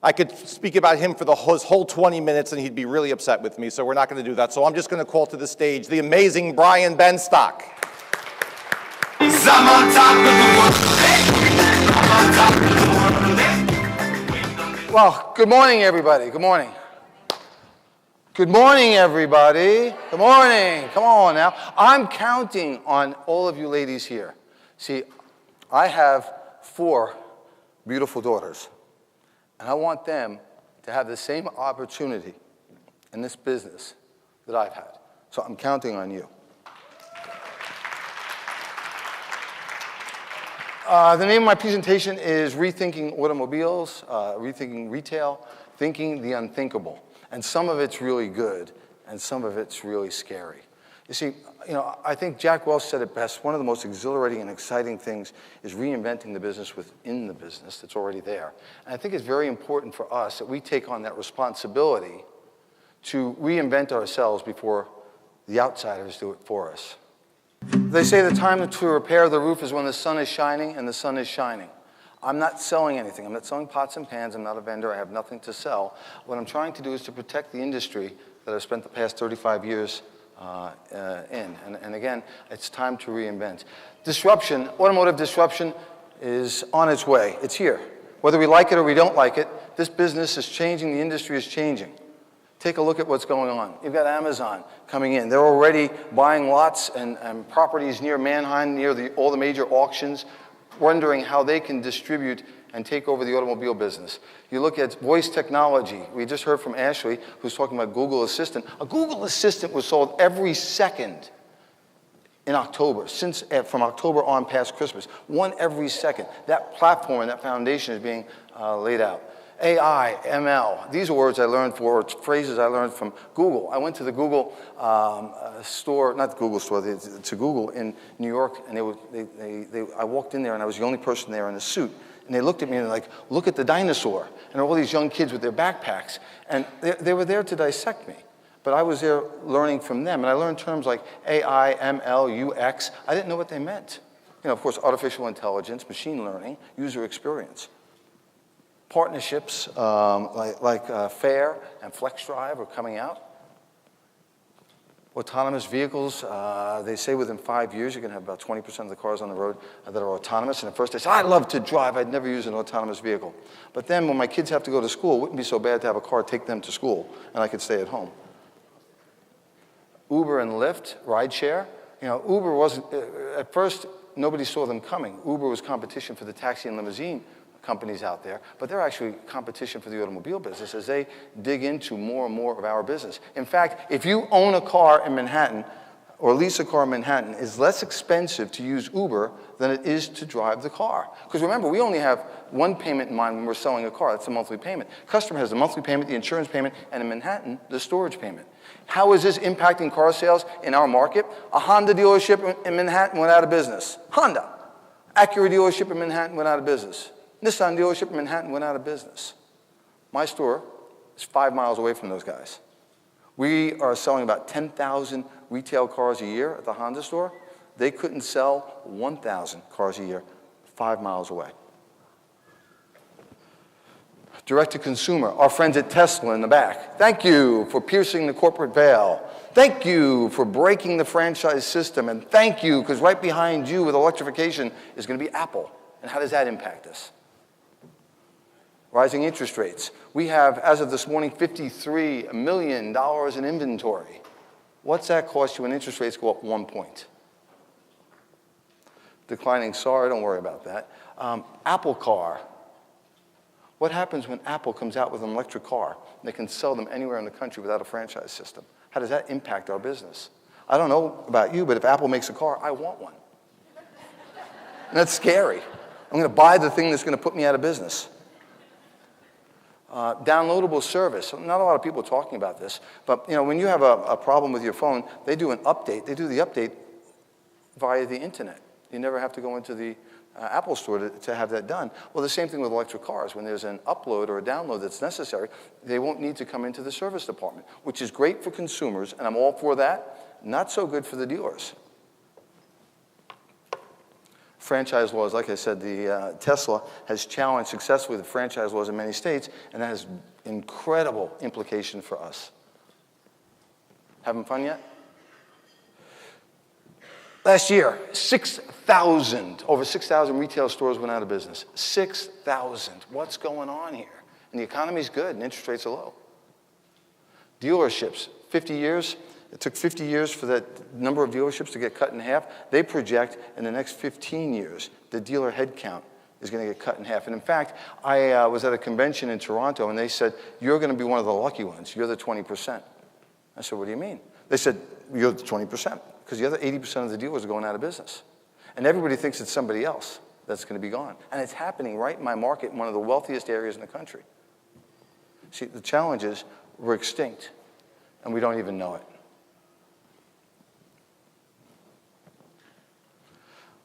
I could speak about him for his whole 20 minutes and he'd be really upset with me, so we're not going to do that. So I'm just going to call to the stage the amazing Brian Benstock. I'm on top of the world. Well, good morning, everybody. Good morning. Good morning, everybody. Good morning. Come on now. I'm counting on all of you ladies here. See, I have 4 beautiful daughters. And I want them to have the same opportunity in this business that I've had. So I'm counting on you. The name of my presentation is Rethinking Automobiles, Rethinking Retail, Thinking the Unthinkable. And some of it's really good, and some of it's really scary. You see, I think Jack Welch said it best. One of the most exhilarating and exciting things is reinventing the business within the business that's already there. And I think it's very important for us that we take on that responsibility to reinvent ourselves before the outsiders do it for us. They say the time to repair the roof is when the sun is shining, and the sun is shining. I'm not selling anything. I'm not selling pots and pans. I'm not a vendor. I have nothing to sell. What I'm trying to do is to protect the industry that I've spent the past 35 years in. And again, it's time to reinvent. Disruption, automotive disruption is on its way. It's here. Whether we like it or we don't like it, this business is changing, the industry is changing. Take a look at what's going on. You've got Amazon coming in. They're already buying lots and properties near Manheim, near all the major auctions, wondering how they can distribute and take over the automobile business. You look at voice technology. We just heard from Ashley, who's talking about Google Assistant. A Google Assistant was sold every second in October, from October on past Christmas. One every second. That platform and that foundation is being laid out. AI, ML, these are words I learned or phrases I learned from Google. I went to the Google store, not the Google store, to Google in New York, and I walked in there, and I was the only person there in a suit. And they looked at me and they're like, look at the dinosaur. And all these young kids with their backpacks. And they were there to dissect me. But I was there learning from them. And I learned terms like AI, ML, UX. I didn't know what they meant. Of course, artificial intelligence, machine learning, user experience. Partnerships like Fair and FlexDrive are coming out. Autonomous vehicles, they say within 5 years you're going to have about 20% of the cars on the road that are autonomous. And at first they say, I love to drive. I'd never use an autonomous vehicle. But then when my kids have to go to school, it wouldn't be so bad to have a car take them to school, and I could stay at home. Uber and Lyft, rideshare. Uber wasn't, at first nobody saw them coming. Uber was competition for the taxi and limousine companies out there, but they're actually competition for the automobile business as they dig into more and more of our business. In fact, if you own a car in Manhattan or lease a car in Manhattan, it's less expensive to use Uber than it is to drive the car. Because remember, we only have one payment in mind when we're selling a car. That's the monthly payment. Customer has the monthly payment, the insurance payment, and in Manhattan, the storage payment. How is this impacting car sales in our market? A Honda dealership in Manhattan went out of business. Honda. Acura dealership in Manhattan went out of business. Nissan dealership in Manhattan went out of business. My store is 5 miles away from those guys. We are selling about 10,000 retail cars a year at the Honda store. They couldn't sell 1,000 cars a year 5 miles away. Direct to consumer, our friends at Tesla in the back. Thank you for piercing the corporate veil. Thank you for breaking the franchise system. And thank you, because right behind you with electrification is going to be Apple. And how does that impact us? Rising interest rates. We have, as of this morning, $53 million in inventory. What's that cost you when interest rates go up 1 point? Declining SAR, don't worry about that. Apple Car. What happens when Apple comes out with an electric car and they can sell them anywhere in the country without a franchise system? How does that impact our business? I don't know about you, but if Apple makes a car, I want one. And that's scary. I'm going to buy the thing that's going to put me out of business. Downloadable service. Not a lot of people are talking about this, but when you have a problem with your phone, they do an update. They do the update via the internet. You never have to go into the Apple store to have that done. Well, the same thing with electric cars. When there's an upload or a download that's necessary, they won't need to come into the service department, which is great for consumers, and I'm all for that. Not so good for the dealers. franchise laws, like I said, Tesla has challenged successfully the franchise laws in many states, and that has incredible implication for us. Having fun yet? Last year, over 6,000 retail stores went out of business. 6,000. What's going on here? And the economy's good and interest rates are low. Dealerships, 50 years. It took 50 years for that number of dealerships to get cut in half. They project in the next 15 years, the dealer headcount is going to get cut in half. And in fact, I was at a convention in Toronto, and they said, you're going to be one of the lucky ones. You're the 20%. I said, what do you mean? They said, you're the 20%, because the other 80% of the dealers are going out of business. And everybody thinks it's somebody else that's going to be gone. And it's happening right in my market, in one of the wealthiest areas in the country. See, the challenge is we're extinct, and we don't even know it.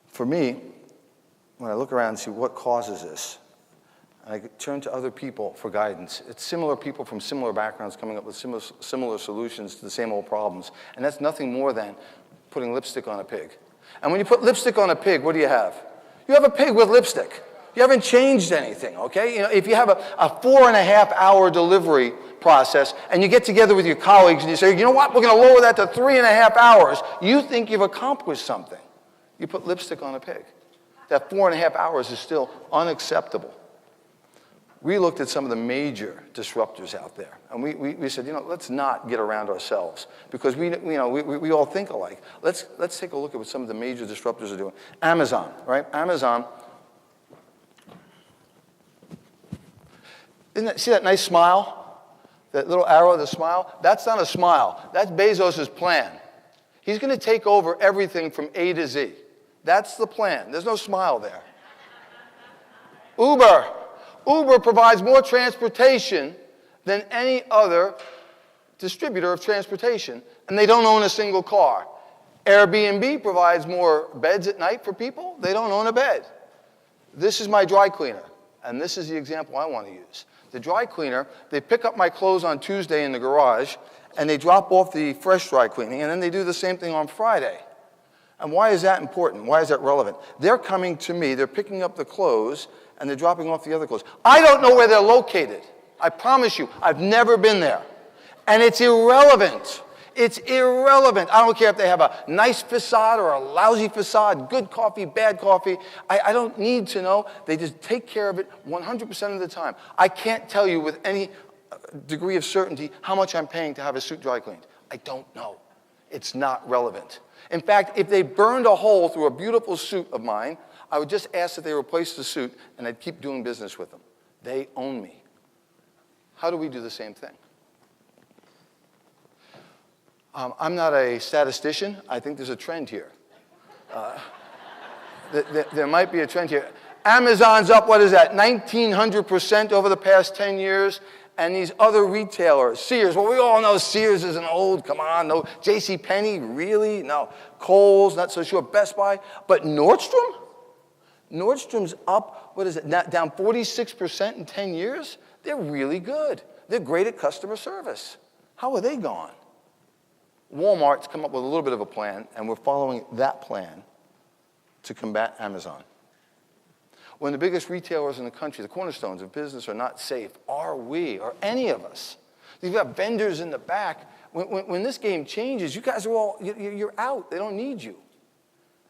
For me, when I look around and see what causes this, and I turn to other people for guidance. It's similar people from similar backgrounds coming up with similar solutions to the same old problems. And that's nothing more than putting lipstick on a pig. And when you put lipstick on a pig, what do you have? You have a pig with lipstick. You haven't changed anything, okay? You know, if you have a 4.5-hour delivery process and you get together with your colleagues and you say, you know what, we're going to lower that to 3.5 hours, you think you've accomplished something. You put lipstick on a pig. That 4.5 hours is still unacceptable. We looked at some of the major disruptors out there, and we said, you know, let's not get around ourselves, because we all think alike. Let's take a look at what some of the major disruptors are doing. Amazon, right? Amazon. See that nice smile? That little arrow, the smile? That's not a smile. That's Bezos' plan. He's going to take over everything from A to Z. That's the plan. There's no smile there. Uber provides more transportation than any other distributor of transportation, and they don't own a single car. Airbnb provides more beds at night for people. They don't own a bed. This is my dry cleaner, and this is the example I want to use. The dry cleaner, they pick up my clothes on Tuesday in the garage, and they drop off the fresh dry cleaning, and then they do the same thing on Friday. And why is that important? Why is that relevant? They're coming to me, they're picking up the clothes, and they're dropping off the other clothes. I don't know where they're located. I promise you, I've never been there. And it's irrelevant. It's irrelevant. I don't care if they have a nice facade or a lousy facade, good coffee, bad coffee. I don't need to know. They just take care of it 100% of the time. I can't tell you with any degree of certainty how much I'm paying to have a suit dry cleaned. I don't know. It's not relevant. In fact, if they burned a hole through a beautiful suit of mine, I would just ask that they replace the suit, and I'd keep doing business with them. They own me. How do we do the same thing? I'm not a statistician. I think there's a trend here. There might be a trend here. Amazon's up, what is that, 1,900% over the past 10 years. And these other retailers, Sears, well, we all know Sears is an old, come on, no. JCPenney, really? No. Kohl's, not so sure. Best Buy. But Nordstrom? Nordstrom's up, what is it, down 46% in 10 years? They're really good. They're great at customer service. How are they gone? Walmart's come up with a little bit of a plan, and we're following that plan to combat Amazon. When the biggest retailers in the country, the cornerstones of business, are not safe, are we, or any of us? You've got vendors in the back. When this game changes, you guys are all, you're out. They don't need you.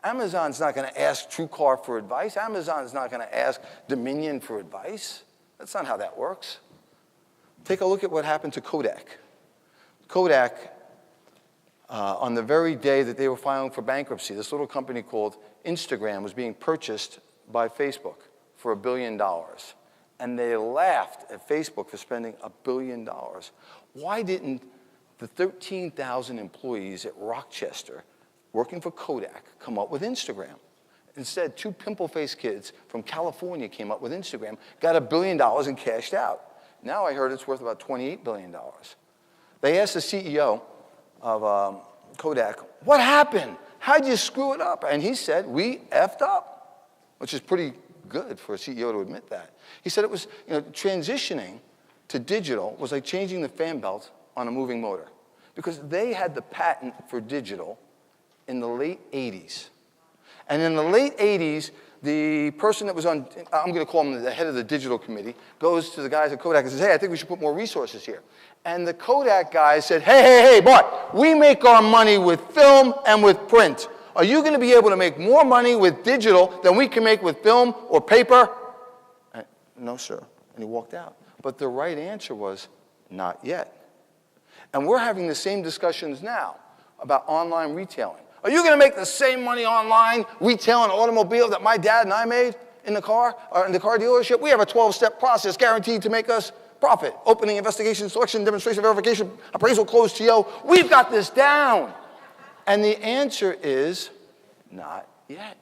Amazon's not going to ask TrueCar for advice. Amazon's not going to ask Dominion for advice. That's not how that works. Take a look at what happened to Kodak. Kodak, on the very day that they were filing for bankruptcy, this little company called Instagram was being purchased by Facebook for $1 billion. And they laughed at Facebook for spending $1 billion. Why didn't the 13,000 employees at Rochester working for Kodak come up with Instagram? Instead, two pimple-faced kids from California came up with Instagram, got $1 billion and cashed out. Now I heard it's worth about $28 billion. They asked the CEO of Kodak, what happened? How'd you screw it up? And he said, we effed up. Which is pretty good for a CEO to admit that. He said it was, transitioning to digital was like changing the fan belt on a moving motor, because they had the patent for digital in the late 80s. And in the late 80s, the person that was on, I'm going to call him the head of the digital committee, goes to the guys at Kodak and says, hey, I think we should put more resources here. And the Kodak guys said, hey, Bart, we make our money with film and with print. Are you going to be able to make more money with digital than we can make with film or paper? And, no, sir. And he walked out. But the right answer was, not yet. And we're having the same discussions now about online retailing. Are you going to make the same money online retailing an automobile that my dad and I made in the car, or in the car dealership? We have a 12-step process guaranteed to make us profit. Opening, investigation, selection, demonstration, verification, appraisal, close, TO. We've got this down. And the answer is not yet.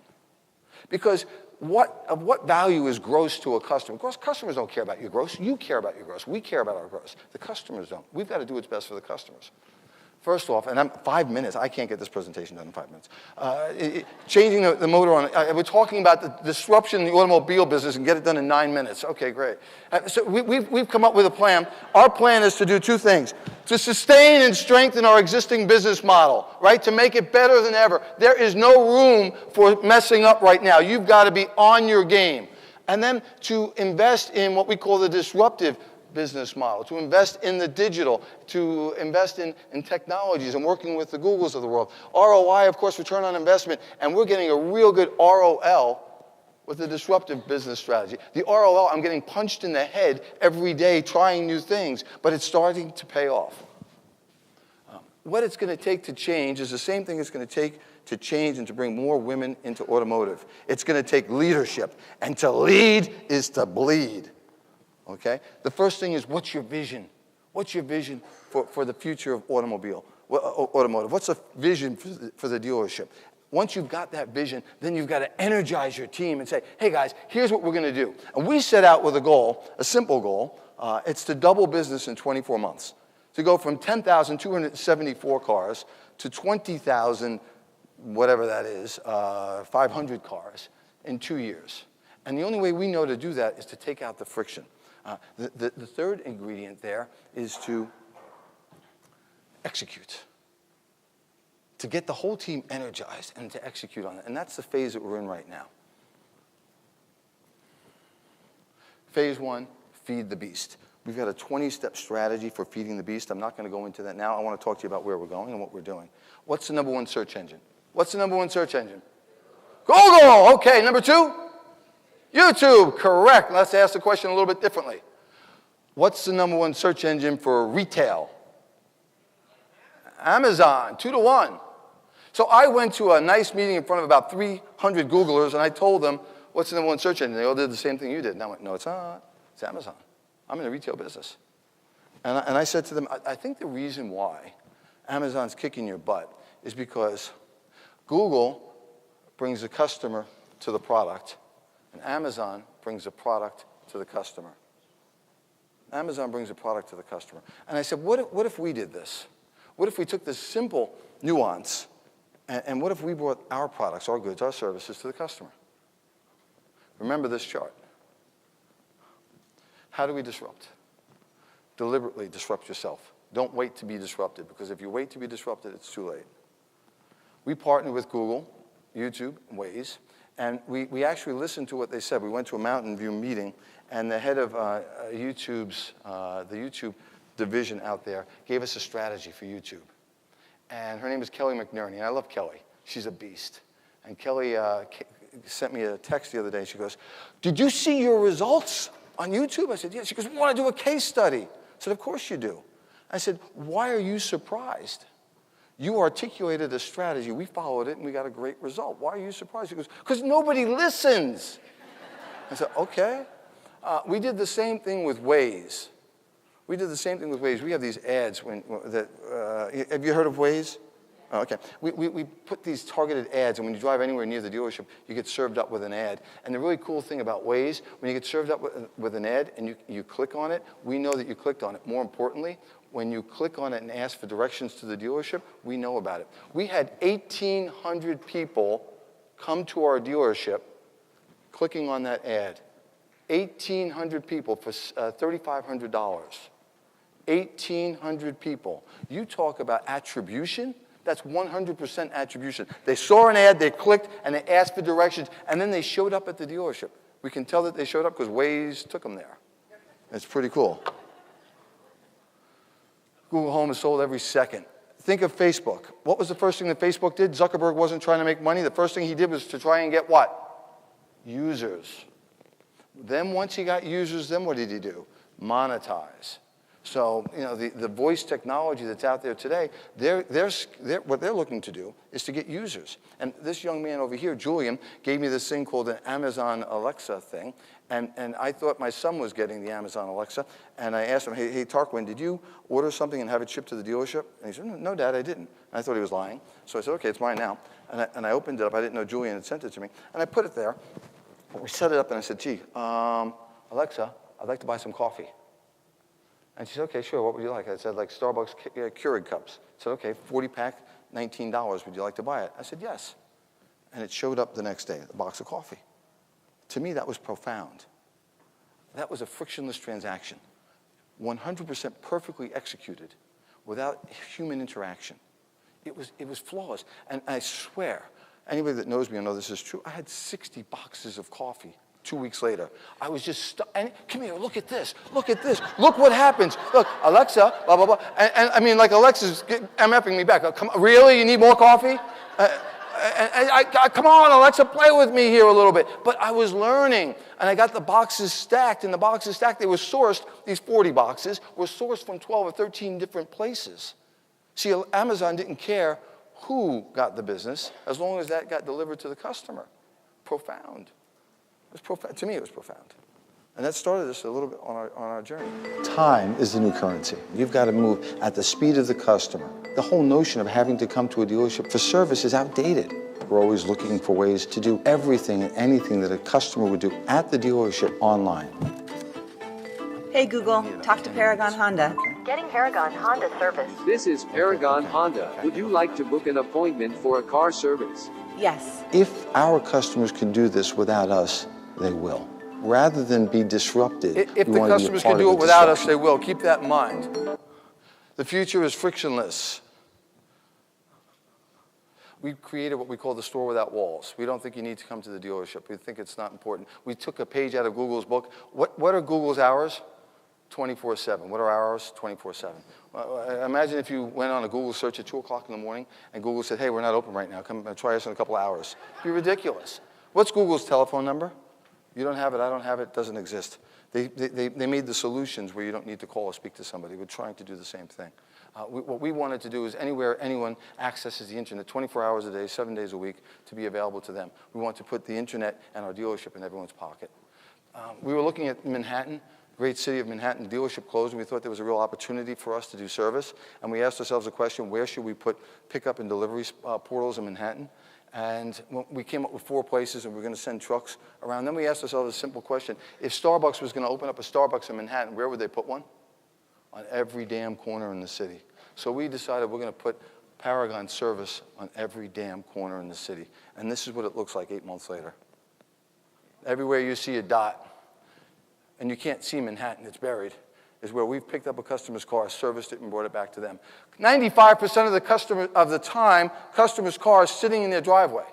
Because what value is gross to a customer? Of course, customers don't care about your gross. You care about your gross. We care about our gross. The customers don't. We've got to do what's best for the customers. First off, and 5 minutes, I can't get this presentation done in 5 minutes. Changing the motor on it. We're talking about the disruption in the automobile business and get it done in 9 minutes. Okay, great. So we've come up with a plan. Our plan is to do two things. To sustain and strengthen our existing business model, right? To make it better than ever. There is no room for messing up right now. You've got to be on your game. And then to invest in what we call the disruptive business model, to invest in the digital, to invest in technologies and working with the Googles of the world. ROI, of course, return on investment, and we're getting a real good ROL with the disruptive business strategy. The ROL, I'm getting punched in the head every day trying new things, but it's starting to pay off. What it's going to take to change is the same thing it's going to take to change and to bring more women into automotive. It's going to take leadership, and to lead is to bleed. Okay? The first thing is, what's your vision? What's your vision for the future of automotive? What's the vision for the dealership? Once you've got that vision, then you've got to energize your team and say, hey guys, here's what we're going to do. And we set out with a goal, a simple goal. It's to double business in 24 months. To go from 10,274 cars to 20,000, whatever that is, 500 cars in 2 years. And the only way we know to do that is to take out the friction. The third ingredient there is to execute, to get the whole team energized and to execute on it. And that's the phase that we're in right now. Phase one, feed the beast. We've got a 20-step strategy for feeding the beast. I'm not going to go into that now. I want to talk to you about where we're going and what we're doing. What's the number one search engine? What's the number one search engine? Google! Okay, number two? YouTube, correct. Let's ask the question a little bit differently. What's the number one search engine for retail? Amazon, 2-to-1. So I went to a nice meeting in front of about 300 Googlers, and I told them, what's the number one search engine? They all did the same thing you did. And I went, no, it's not. It's Amazon. I'm in the retail business. And I said to them, I think the reason why Amazon's kicking your butt is because Google brings the customer to the product, and Amazon brings the product to the customer. Amazon brings the product to the customer. And I said, what if we did this? What if we took this simple nuance, and what if we brought our products, our goods, our services to the customer? Remember this chart. How do we disrupt? Deliberately disrupt yourself. Don't wait to be disrupted, because if you wait to be disrupted, it's too late. We partnered with Google, YouTube, and Waze, and we actually listened to what they said. We went to a Mountain View meeting, and the head of YouTube's, the YouTube division out there gave us a strategy for YouTube. And her name is Kelly McNerney, and I love Kelly. She's a beast. And Kelly sent me a text the other day. She goes, did you see your results on YouTube? I said, yeah. She goes, we want to do a case study. I said, of course you do. I said, why are you surprised? You articulated a strategy. We followed it, and we got a great result. Why are you surprised? She goes, because nobody listens. I said, okay. We did the same thing with Waze. We did the same thing with Waze. We have these ads. Have you heard of Waze? Oh, okay. We put these targeted ads, and when you drive anywhere near the dealership, you get served up with an ad. And the really cool thing about Waze, when you get served up with an ad and you click on it, we know that you clicked on it. More importantly, when you click on it and ask for directions to the dealership, we know about it. We had 1,800 people come to our dealership clicking on that ad. 1,800 people for $3,500. 1,800 people. You talk about attribution. That's 100% attribution. They saw an ad, they clicked, and they asked for directions, and then they showed up at the dealership. We can tell that they showed up because Waze took them there. It's pretty cool. Google Home is sold every second. Think of Facebook. What was the first thing that Facebook did? Zuckerberg wasn't trying to make money. The first thing he did was to try and get what? Users. Then once he got users, then what did he do? Monetize. So, you know, the voice technology that's out there today, what they're looking to do is to get users. And this young man over here, Julian, gave me this thing called an Amazon Alexa thing. And I thought my son was getting the Amazon Alexa. And I asked him, hey, Tarquin, did you order something and have it shipped to the dealership? And he said, no, Dad, I didn't. And I thought he was lying. So I said, okay, it's mine now. And I opened it up. I didn't know Julian had sent it to me. And I put it there. We set it up, and I said, gee, Alexa, I'd like to buy some coffee. And she said, okay, sure, what would you like? I said, like Starbucks Keurig cups. I said, okay, 40-pack, $19. Would you like to buy it? I said, yes. And it showed up the next day, a box of coffee. To me, that was profound. That was a frictionless transaction, 100% perfectly executed without human interaction. It was flawless. And I swear, anybody that knows me will know this is true. I had 60 boxes of coffee 2 weeks later. I was just and come here, look at this, look what happens. Look, Alexa, blah, blah, blah. And I mean, like Alexa's MFing me back. Come, really, you need more coffee? Come on, Alexa, play with me here a little bit. But I was learning, and I got the boxes stacked, and the boxes stacked, they were sourced, these 40 boxes were sourced from 12 or 13 different places. See, Amazon didn't care who got the business as long as that got delivered to the customer. Profound. It was profound. To me, it was profound. And that started us a little bit on our journey. Time is the new currency. You've got to move at the speed of the customer. The whole notion of having to come to a dealership for service is outdated. We're always looking for ways to do everything and anything that a customer would do at the dealership online. Hey Google, talk to Paragon Honda. Getting Paragon Honda service. This is Paragon Honda. Would you like to book an appointment for a car service? Yes. If our customers can do this without us, they will. Rather than be disrupted, if the customers can do it without us, they will. Keep that in mind. The future is frictionless. We've created what we call the store without walls. We don't think you need to come to the dealership. We think it's not important. We took a page out of Google's book. What are Google's hours? 24/7. What are our hours? 24/7. Imagine if you went on a Google search at 2 o'clock in the morning and Google said, hey, we're not open right now. Come try us in a couple hours. It'd be ridiculous. What's Google's telephone number? You don't have it, I don't have it, it doesn't exist. They made the solutions where you don't need to call or speak to somebody. We're trying to do the same thing. What we wanted to do is anywhere anyone accesses the internet 24 hours a day, 7 days a week, to be available to them. We want to put the internet and our dealership in everyone's pocket. We were looking at Manhattan, great city of Manhattan. The dealership closed, and we thought there was a real opportunity for us to do service. And we asked ourselves the question, where should we put pickup and delivery portals in Manhattan? And we came up with 4 places, and we were going to send trucks around. Then we asked ourselves a simple question. If Starbucks was going to open up a Starbucks in Manhattan, where would they put one? On every damn corner in the city. So we decided we're going to put Paragon service on every damn corner in the city. And this is what it looks like 8 months later. Everywhere you see a dot, and you can't see Manhattan, it's buried, is where we've picked up a customer's car, serviced it, and brought it back to them. 95% of the time, customers' car is sitting in their driveway.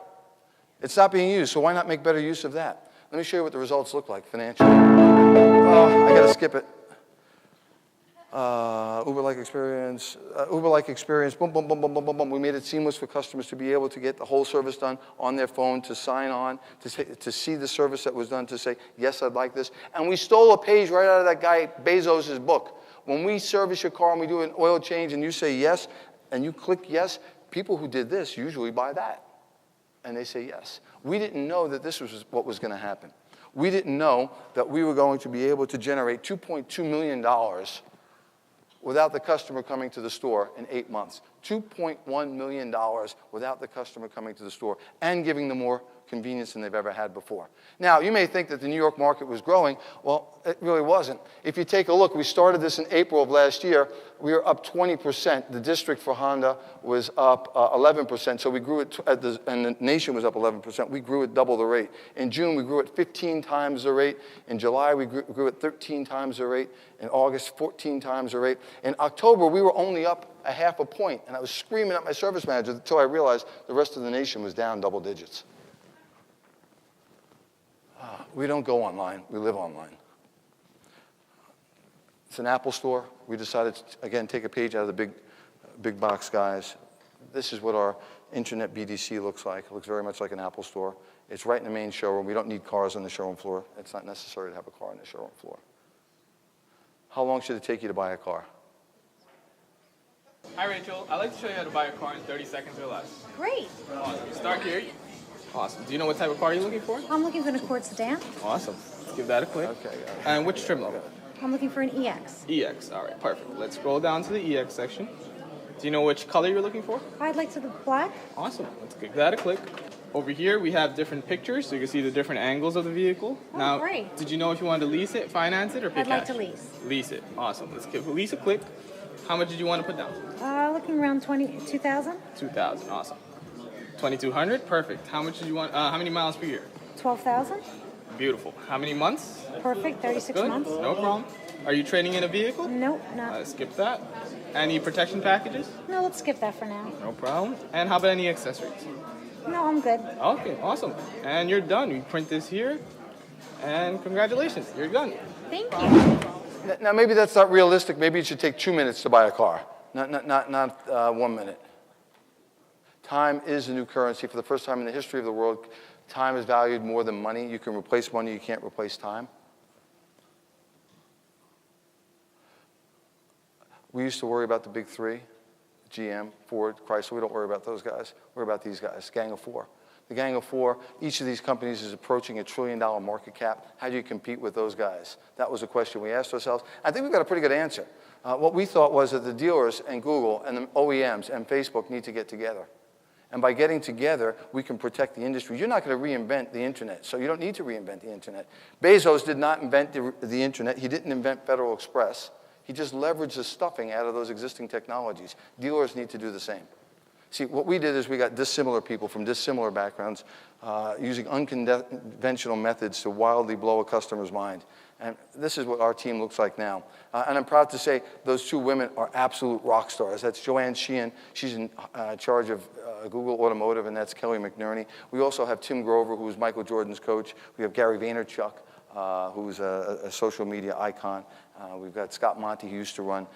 It's not being used, so why not make better use of that? Let me show you what the results look like financially. I got to skip it. Uber-like experience, boom, boom, boom, boom, boom, boom, boom. We made it seamless for customers to be able to get the whole service done on their phone, to sign on, to see the service that was done, to say, yes, I'd like this. And we stole a page right out of that guy Bezos' book. When we service your car and we do an oil change and you say yes, and you click yes, people who did this usually buy that. And they say yes. We didn't know that this was what was going to happen. We didn't know that we were going to be able to generate $2.2 million without the customer coming to the store in 8 months. $2.1 million without the customer coming to the store and giving them more convenience than they've ever had before. Now, you may think that the New York market was growing. Well, it really wasn't. If you take a look, we started this in April of last year. We were up 20%. The district for Honda was up 11%. So we grew it, and the nation was up 11%. We grew at double the rate. In June, we grew at 15 times the rate. In July, we grew at 13 times the rate. In August, 14 times the rate. In October, we were only up a half a point. And I was screaming at my service manager until I realized the rest of the nation was down double digits. We don't go online, we live online. It's an Apple store. We decided to, again, take a page out of the big box guys. This is what our internet BDC looks like. It looks very much like an Apple store. It's right in the main showroom. We don't need cars on the showroom floor. It's not necessary to have a car on the showroom floor. How long should it take you to buy a car? Hi, Rachel. I'd like to show you how to buy a car in 30 seconds or less. Great. Awesome. Start here. Awesome. Do you know what type of car you're looking for? I'm looking for an Accord sedan. Awesome. Let's give that a click. Okay. And which trim level? I'm looking for an EX. EX. All right, perfect. Let's scroll down to the EX section. Do you know which color you're looking for? I'd like to the black. Awesome. Let's give that a click. Over here, we have different pictures, so you can see the different angles of the vehicle. Oh, now, great. Did you know if you wanted to lease it, finance it, or pay I'd like cash? to lease. Lease it. Awesome. Let's give lease a click. How much did you want to put down? Looking around 2,000. 2,000. Awesome. 2,200. Perfect. How much did you want? How many miles per year? 12,000. Beautiful. How many months? Perfect. 36 Good. months. No problem. Are you trading in a vehicle? Nope, not. Let's skip that. Any protection packages? No, let's skip that for now. No problem. And how about any accessories? No, I'm good. Okay, awesome. And you're done. You print this here, and congratulations, you're done. Thank you. Now, maybe that's not realistic. Maybe it should take 2 minutes to buy a car, not 1 minute. Time is the new currency. For the first time in the history of the world, time is valued more than money. You can replace money, you can't replace time. We used to worry about the big three, GM, Ford, Chrysler. We don't worry about those guys. We worry about these guys, Gang of Four. The Gang of Four, each of these companies is approaching $1 trillion market cap. How do you compete with those guys? That was a question we asked ourselves. I think we've got a pretty good answer. What we thought was that the dealers and Google and the OEMs and Facebook need to get together. And by getting together, we can protect the industry. You're not going to reinvent the internet, so you don't need to reinvent the internet. Bezos did not invent the internet. He didn't invent Federal Express. He just leveraged the stuffing out of those existing technologies. Dealers need to do the same. See, what we did is we got dissimilar people from dissimilar backgrounds using unconventional methods to wildly blow a customer's mind. And this is what our team looks like now. And I'm proud to say those two women are absolute rock stars. That's Joanne Sheehan. She's in charge of Google Automotive, and that's Kelly McNerney. We also have Tim Grover, who is Michael Jordan's coach. We have Gary Vaynerchuk, who's a social media icon. We've got Scott Monty, who used to run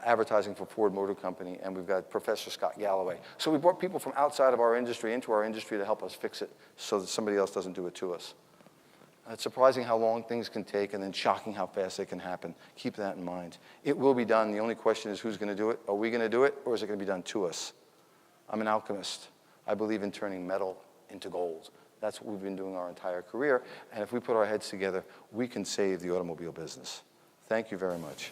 advertising for Ford Motor Company, and we've got Professor Scott Galloway. So we brought people from outside of our industry into our industry to help us fix it so that somebody else doesn't do it to us. It's surprising how long things can take and then shocking how fast they can happen. Keep that in mind. It will be done. The only question is who's going to do it. Are we going to do it, or is it going to be done to us? I'm an alchemist. I believe in turning metal into gold. That's what we've been doing our entire career. And if we put our heads together, we can save the automobile business. Thank you very much.